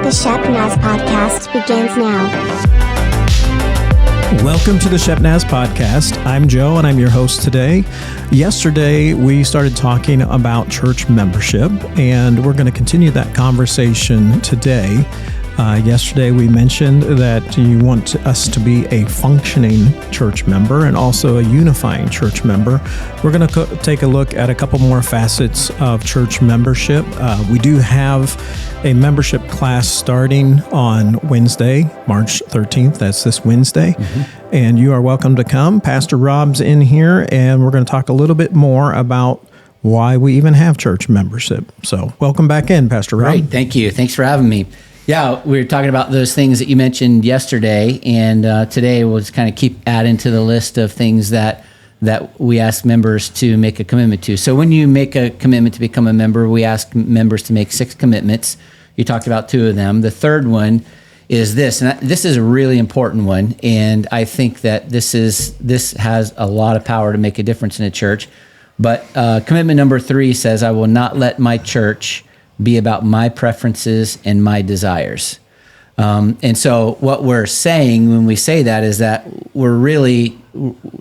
The Shepnaz Podcast begins now. Welcome to the Shepnaz Podcast. I'm Joe, and I'm your host today. Yesterday, we started talking about church membership, and we're going to continue that conversation today. Yesterday, we mentioned that you want us to be a functioning church member and also a unifying church member. We're going to take a look at a couple more facets of church membership. We do have a membership class starting on Wednesday, March 13th. That's this Wednesday. And you are welcome to come. Pastor Rob's in here, and we're going to talk a little bit more about why we even have church membership. So welcome back in, Pastor Rob. Great. Thank you. Thanks for having me. Yeah, we were talking about those things that you mentioned yesterday, and today we'll just kind of keep adding to the list of things that we ask members to make a commitment to. So when you make a commitment to become a member, we ask members to make 6 commitments. You talked about 2 of them. The third one is this, and this is a really important one, and I think that this has a lot of power to make a difference in a church. But commitment number 3 says, I will not let my church be about my preferences and my desires. And so what we're saying when we say that is that we're really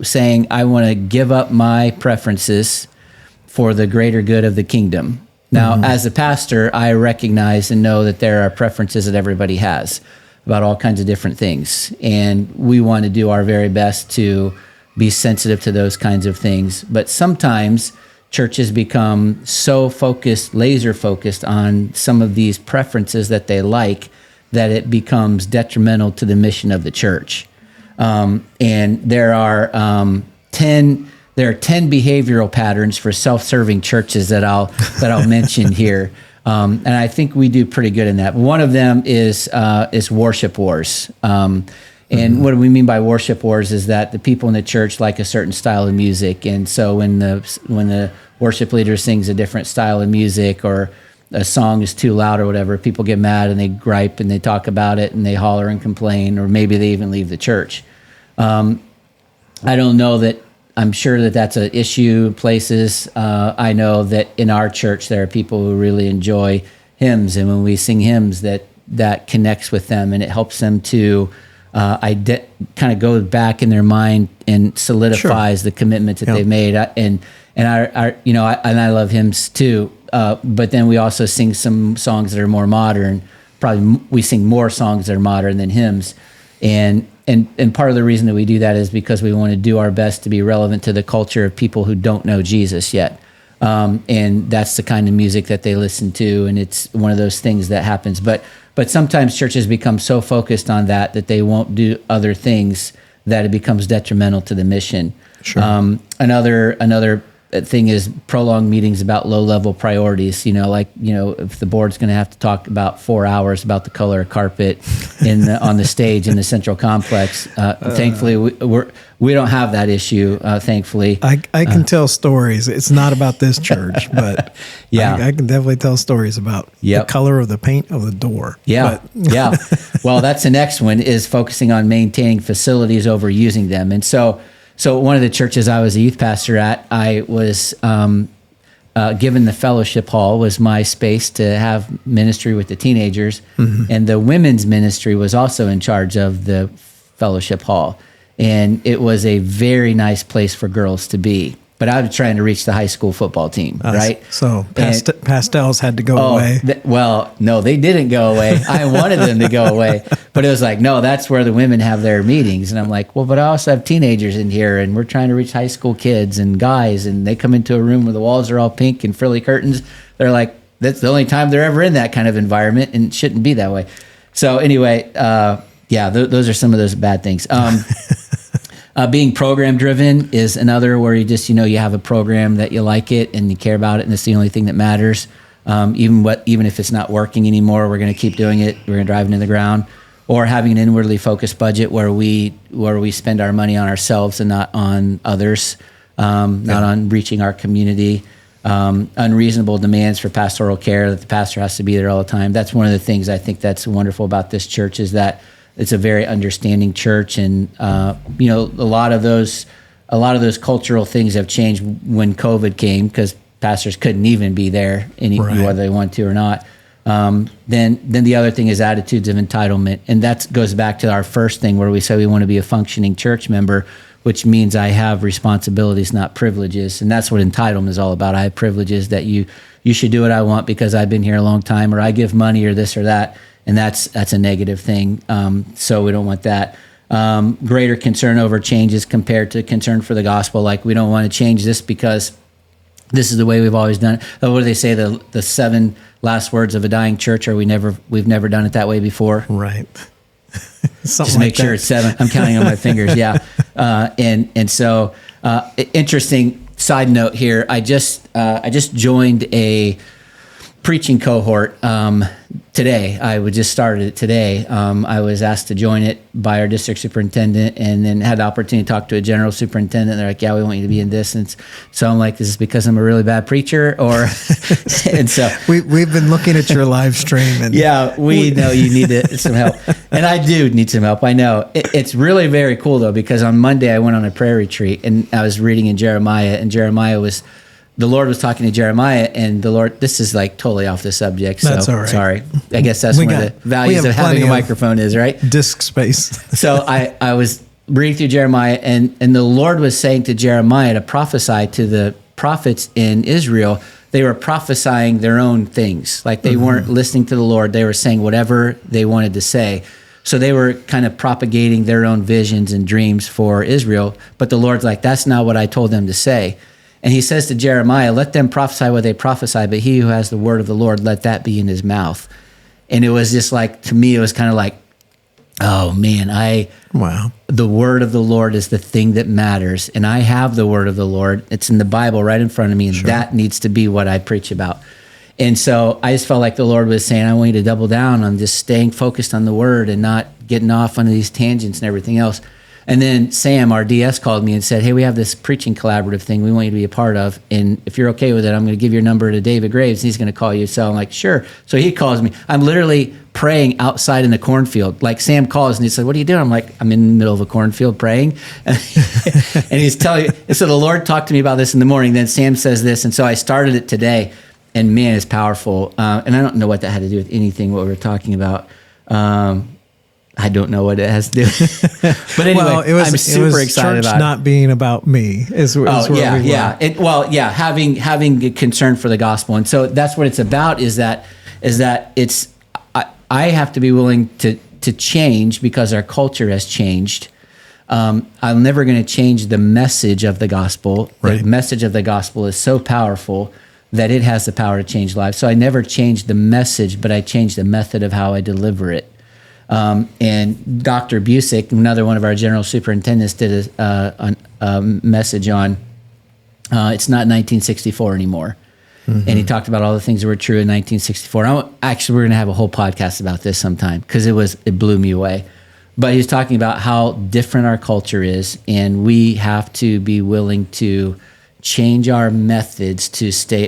saying, I want to give up my preferences for the greater good of the kingdom. Now, as a pastor, I recognize and know that there are preferences that everybody has about all kinds of different things. And we want to do our very best to be sensitive to those kinds of things. But sometimes churches become so focused, laser focused on some of these preferences that they like, that it becomes detrimental to the mission of the church. And there are 10 behavioral patterns for self-serving churches that I'll mention here. And I think we do pretty good in that. One of them is worship wars. And what do we mean by worship wars is that the people in the church like a certain style of music. And so when the worship leader sings a different style of music, or a song is too loud or whatever, people get mad and they gripe and they talk about it and they holler and complain, or maybe they even leave the church. I don't know that, I'm sure that that's an issue in places. I know that in our church there are people who really enjoy hymns, and when we sing hymns that connects with them and it helps them to kind of go back in their mind and solidifies the commitments that they've made. And I love hymns too. But then we also sing some songs that are more modern. Probably we sing more songs that are modern than hymns. And part of the reason that we do that is because we want to do our best to be relevant to the culture of people who don't know Jesus yet. And that's the kind of music that they listen to, and it's one of those things that happens. But sometimes churches become so focused on that they won't do other things, that it becomes detrimental to the mission. Sure. Another thing is prolonged meetings about low-level priorities. If the board's going to have to talk about 4 hours about the color of carpet on the stage in the Central Complex. Thankfully, we don't have that issue. Thankfully, I can tell stories. It's not about this church, but I can definitely tell stories about the color of the paint of the door. Yeah. Well, that's the next one, is focusing on maintaining facilities over using them. And so one of the churches I was a youth pastor at, I was given the fellowship hall was my space to have ministry with the teenagers, and the women's ministry was also in charge of the fellowship hall. And it was a very nice place for girls to be. But I was trying to reach the high school football team, right? So pastels had to go away. No, they didn't go away. I wanted them to go away. But it was like, no, that's where the women have their meetings. And I'm like, well, but I also have teenagers in here, and we're trying to reach high school kids and guys, and they come into a room where the walls are all pink and frilly curtains. They're like, that's the only time they're ever in that kind of environment, and it shouldn't be that way. So anyway, those are some of those bad things. Being program driven is another, where you just, you have a program that you like it and you care about it, and it's the only thing that matters. Even if it's not working anymore, we're going to keep doing it. We're going to drive it in the ground. Or having an inwardly focused budget where we spend our money on ourselves and not on others, not on reaching our community. Unreasonable demands for pastoral care, that the pastor has to be there all the time. That's one of the things I think that's wonderful about this church, is that it's a very understanding church, and a lot of those cultural things have changed when COVID came, because pastors couldn't even be there whether they want to or not. Then the other thing is attitudes of entitlement. And that goes back to our first thing where we say we want to be a functioning church member, which means I have responsibilities, not privileges. And that's what entitlement is all about. I have privileges that you should do what I want because I've been here a long time, or I give money or this or that. And that's a negative thing. So we don't want that. Greater concern over changes compared to concern for the gospel. Like, we don't want to change this because this is the way we've always done it. What do they say? The 7 last words of a dying church are we've never done it that way before. Right. Just make sure it's 7. I'm counting on my fingers. Yeah. And so interesting side note here. I just joined a preaching cohort today. I just started it today. I was asked to join it by our district superintendent, and then had the opportunity to talk to a general superintendent. They're like, "Yeah, we want you to be in this." And so I'm like, "Is this because I'm a really bad preacher?" Or and so we've been looking at your live stream, and yeah, we know you need some help, and I do need some help. I know it's really very cool though, because on Monday I went on a prayer retreat, and I was reading in Jeremiah, and the Lord was talking to Jeremiah, and the Lord, this is like totally off the subject. So that's all right. Sorry. I guess that's one of the values of having a microphone is, right? Disk space. So I was reading through Jeremiah, and the Lord was saying to Jeremiah to prophesy to the prophets in Israel. They were prophesying their own things. Like, they weren't listening to the Lord. They were saying whatever they wanted to say. So they were kind of propagating their own visions and dreams for Israel. But the Lord's like, that's not what I told them to say. And he says to Jeremiah, let them prophesy what they prophesy, but he who has the word of the Lord, let that be in his mouth. And it was just like, to me, it was kind of like, oh man, the word of the Lord is the thing that matters. And I have the word of the Lord. It's in the Bible right in front of me. And that needs to be what I preach about. And so I just felt like the Lord was saying, I want you to double down on just staying focused on the word and not getting off on these tangents and everything else. And then Sam, our DS, called me and said, hey, we have this preaching collaborative thing we want you to be a part of. And if you're okay with it, I'm going to give your number to David Graves. And he's going to call you. So I'm like, sure. So he calls me. I'm literally praying outside in the cornfield. Like, Sam calls and he said, what are you doing? I'm like, I'm in the middle of a cornfield praying. And he's telling you. And so the Lord talked to me about this in the morning. Then Sam says this. And so I started it today. And man, it's powerful. And I don't know what that had to do with anything, what we were talking about. I don't know what it has to do. But anyway, I'm super excited about it. Not being about me is where having a concern for the gospel. And so that's what it's about, is that it's, I have to be willing to change because our culture has changed. I'm never going to change the message of the gospel. Right. The message of the gospel is so powerful that it has the power to change lives. So I never changed the message, but I changed the method of how I deliver it. And Dr. Busick, another one of our general superintendents, did a message on it's not 1964 anymore. Mm-hmm. And he talked about all the things that were true in 1964. Actually, we're going to have a whole podcast about this sometime, because it blew me away. But he was talking about how different our culture is, and we have to be willing to change our methods to stay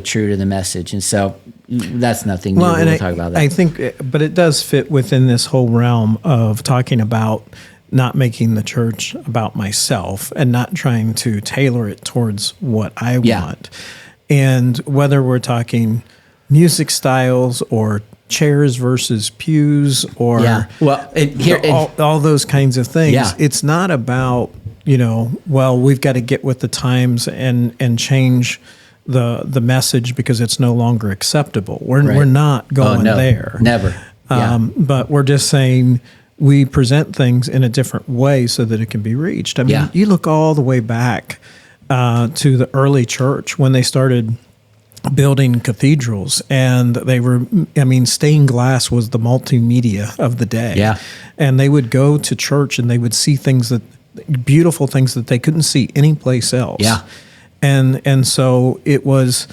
true to the message. And so that's nothing new. We'll talk about that. I think, but it does fit within this whole realm of talking about not making the church about myself and not trying to tailor it towards what I want. And whether we're talking music styles or chairs versus pews or all those kinds of things, it's not about, we've got to get with the times and change the message because it's no longer acceptable. We're not going there. Never. But we're just saying we present things in a different way so that it can be reached. I mean, you look all the way back to the early church when they started building cathedrals, and stained glass was the multimedia of the day. Yeah. And they would go to church and they would see beautiful things that they couldn't see anyplace else. Yeah. And so it was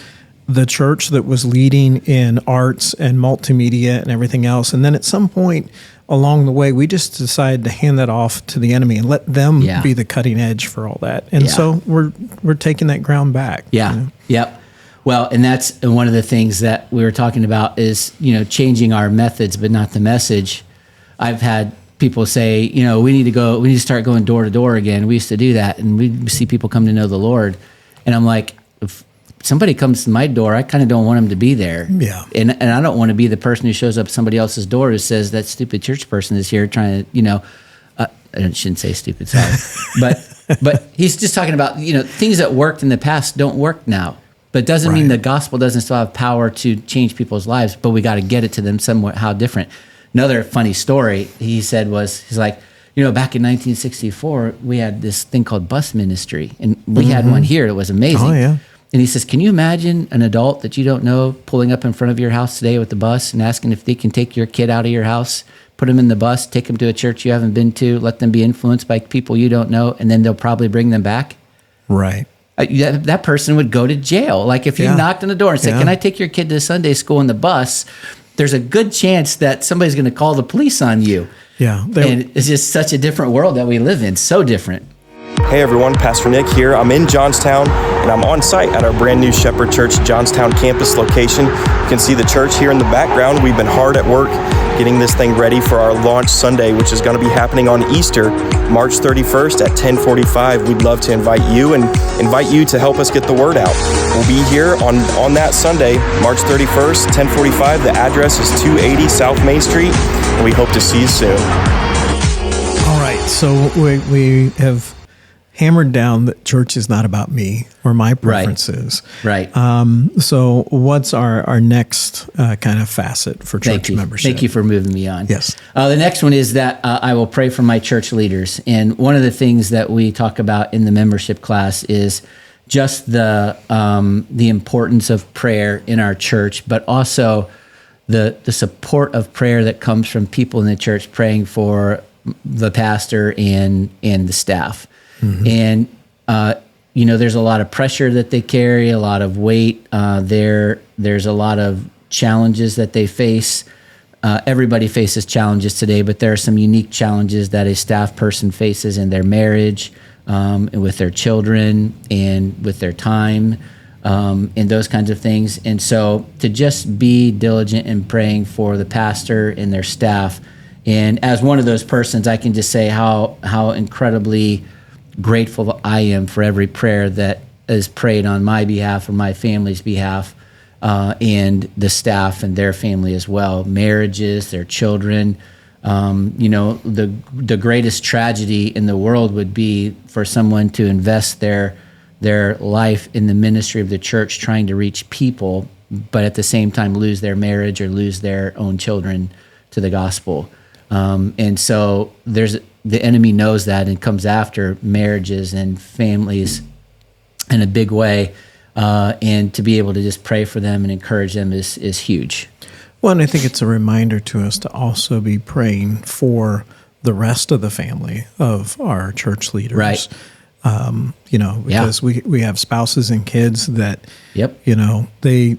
the church that was leading in arts and multimedia and everything else. And then at some point along the way, we just decided to hand that off to the enemy and let them be the cutting edge for all that. And so we're taking that ground back. Yeah. Yep. Well, and that's one of the things that we were talking about is, changing our methods, but not the message. I've had people say, we need to start going door to door again. We used to do that, and we see people come to know the Lord. And I'm like, somebody comes to my door, I kind of don't want them to be there. Yeah. And I don't want to be the person who shows up at somebody else's door who says that stupid church person is here trying to, I shouldn't say stupid, sorry. but he's just talking about, things that worked in the past don't work now. But it doesn't mean the gospel doesn't still have power to change people's lives, but we got to get it to them somewhat, how different. Another funny story he said he's like, back in 1964, we had this thing called bus ministry, and we had one here. It was amazing. Oh, yeah. And he says, can you imagine an adult that you don't know pulling up in front of your house today with the bus and asking if they can take your kid out of your house, put them in the bus, take them to a church you haven't been to, let them be influenced by people you don't know, and then they'll probably bring them back? Right. That person would go to jail. Like if you knocked on the door and said, can I take your kid to Sunday school in the bus? There's a good chance that somebody's going to call the police on you. Yeah. And it's just such a different world that we live in. So different. Hey everyone, Pastor Nick here. I'm in Johnstown and I'm on site at our brand new Shepherd Church Johnstown campus location. You can see the church here in the background. We've been hard at work getting this thing ready for our launch Sunday, which is going to be happening on Easter, March 31st at 10:45. We'd love to invite you to help us get the word out. We'll be here on that Sunday, March 31st, 10:45. The address is 280 South Main Street, and we hope to see you soon. All right, so we have hammered down that church is not about me or my preferences. Right. So what's our next kind of facet for church membership? Thank you for moving me on. Yes. The next one is that I will pray for my church leaders. And one of the things that we talk about in the membership class is just the importance of prayer in our church, but also the support of prayer that comes from people in the church praying for the pastor and the staff. Mm-hmm. And, there's a lot of pressure that they carry, a lot of weight. There's a lot of challenges that they face. Everybody faces challenges today, but there are some unique challenges that a staff person faces in their marriage, and with their children and with their time, and those kinds of things. And so to just be diligent in praying for the pastor and their staff. And as one of those persons, I can just say how incredibly grateful I am for every prayer that is prayed on my behalf or my family's behalf, and the staff and their family as well, marriages, their children. The greatest tragedy in the world would be for someone to invest their life in the ministry of the church trying to reach people, but at the same time lose their marriage or lose their own children to the gospel. And so the enemy knows that and comes after marriages and families in a big way. And to be able to just pray for them and encourage them is huge. Well, and I think it's a reminder to us to also be praying for the rest of the family of our church leaders. Right. Because we have spouses and kids that, they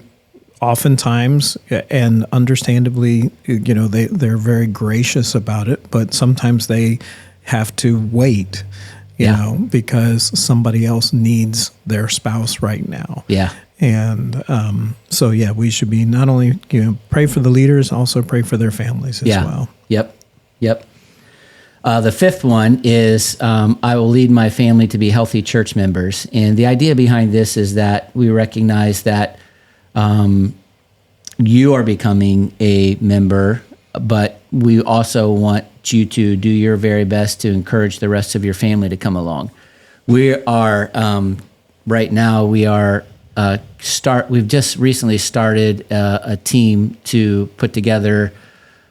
oftentimes and understandably, they're very gracious about it, but sometimes they have to wait, because somebody else needs their spouse right now. Yeah. And we should be not only, pray for the leaders, also pray for their families as well. Yep. The fifth one is I will lead my family to be healthy church members. And the idea behind this is that we recognize that you are becoming a member, but we also want you to do your very best to encourage the rest of your family to come along. We are right now. We've just recently started a team to put together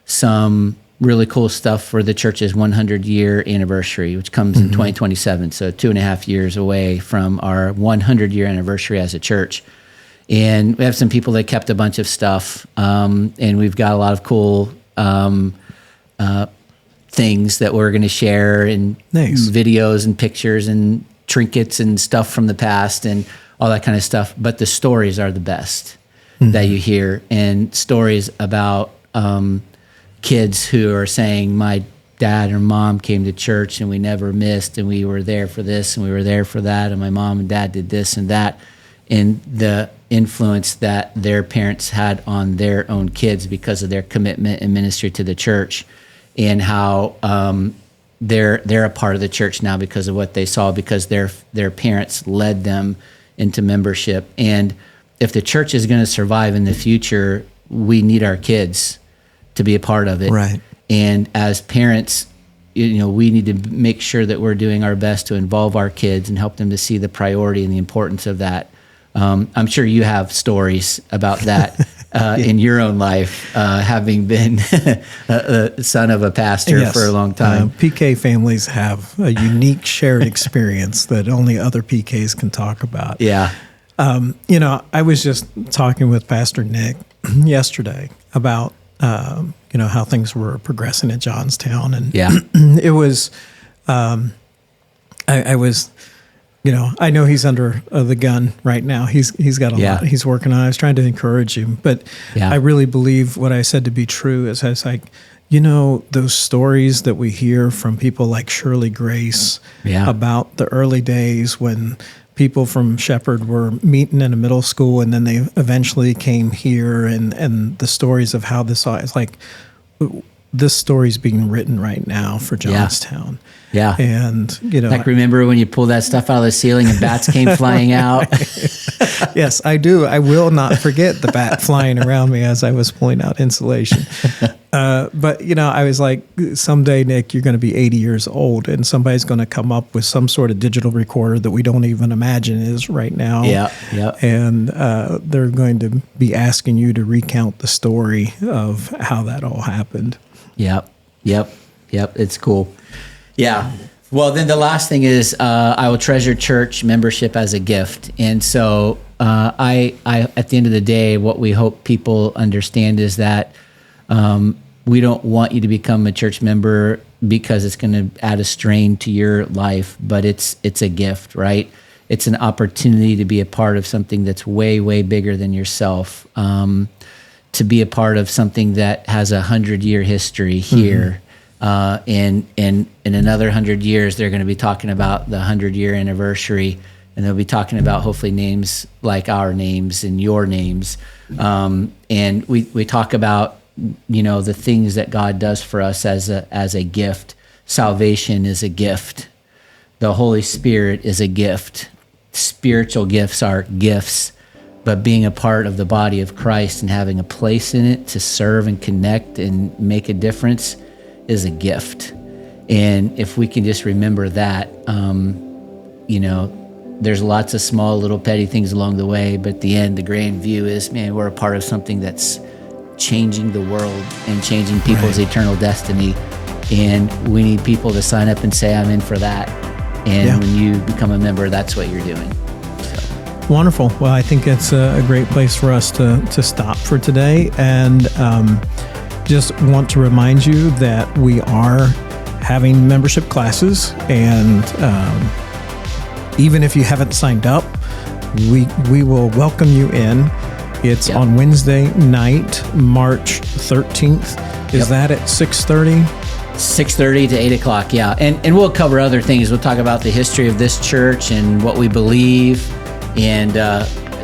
some really cool stuff for the church's 100-year anniversary, which comes in 2027. So 2.5 years away from our 100-year anniversary as a church. And we have some people that kept a bunch of stuff, and we've got a lot of cool things that we're going to share, and videos and pictures and trinkets and stuff from the past and all that kind of stuff. But the stories are the best that you hear, and stories about kids who are saying, my dad or mom came to church and we never missed, and we were there for this and we were there for that, and my mom and dad did this and that, and the influence that their parents had on their own kids because of their commitment and ministry to the church, and how they're a part of the church now because of what they saw, because their parents led them into membership. And if the church is going to survive in the future, we need our kids to be a part of it. Right. And as parents, we need to make sure that we're doing our best to involve our kids and help them to see the priority and the importance of that. I'm sure you have stories about that in your own life, having been a son of a pastor Yes. for a long time. PK families have a unique shared experience that only other PKs can talk about. Yeah. I was just talking with Pastor Nick yesterday about, how things were progressing at Johnstown. And it was, I was, I know he's under the gun right now. He's got a lot he's working on. I was trying to encourage him, but I really believe what I said to be true is I was like, those stories that we hear from people like Shirley Grace about the early days when people from Shepherd were meeting in a middle school and then they eventually came here, and the stories of how this all is like, this story's being written right now for Johnstown. Yeah. And, like, remember when you pulled that stuff out of the ceiling and bats came flying out? Yes, I do. I will not forget the bat flying around me as I was pulling out insulation. But, I was like, someday, Nick, you're going to be 80 years old and somebody's going to come up with some sort of digital recorder that we don't even imagine is right now. Yeah. And they're going to be asking you to recount the story of how that all happened. Yep. It's cool. Yeah. Well, then the last thing is I will treasure church membership as a gift. And so I at the end of the day, what we hope people understand is that we don't want you to become a church member because it's going to add a strain to your life, but it's a gift, right? It's an opportunity to be a part of something that's way, way bigger than yourself, to be a part of something that has 100-year history here. In another 100 years, they're going to be talking about the 100-year anniversary, and they'll be talking about hopefully names like our names and your names. And we talk about, the things that God does for us as a gift. Salvation is a gift. The Holy Spirit is a gift. Spiritual gifts are gifts, but being a part of the body of Christ and having a place in it to serve and connect and make a difference is a gift. And if we can just remember that, there's lots of small little petty things along the way, but at the end, the grand view is, man, we're a part of something that's changing the world and changing people's eternal destiny. And we need people to sign up and say, I'm in for that. And when you become a member, that's what you're doing. So. Wonderful. Well, I think it's a great place for us to stop for today. And just want to remind you that we are having membership classes, and even if you haven't signed up, we will welcome you in. It's on Wednesday night, March 13th. Is that at 6:30? 6:30 to 8 o'clock, And we'll cover other things. We'll talk about the history of this church and what we believe and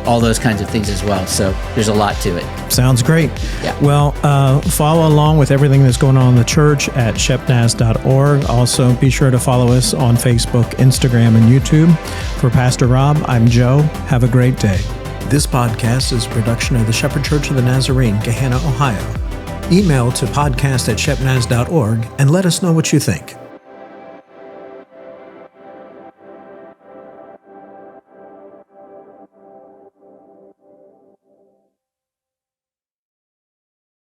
all those kinds of things as well. So there's a lot to it. Sounds great. Yeah. Well, follow along with everything that's going on in the church at shepnaz.org. Also, be sure to follow us on Facebook, Instagram, and YouTube. For Pastor Rob, I'm Joe. Have a great day. This podcast is a production of the Shepherd Church of the Nazarene, Gahanna, Ohio. Email to podcast@shepnaz.org and let us know what you think.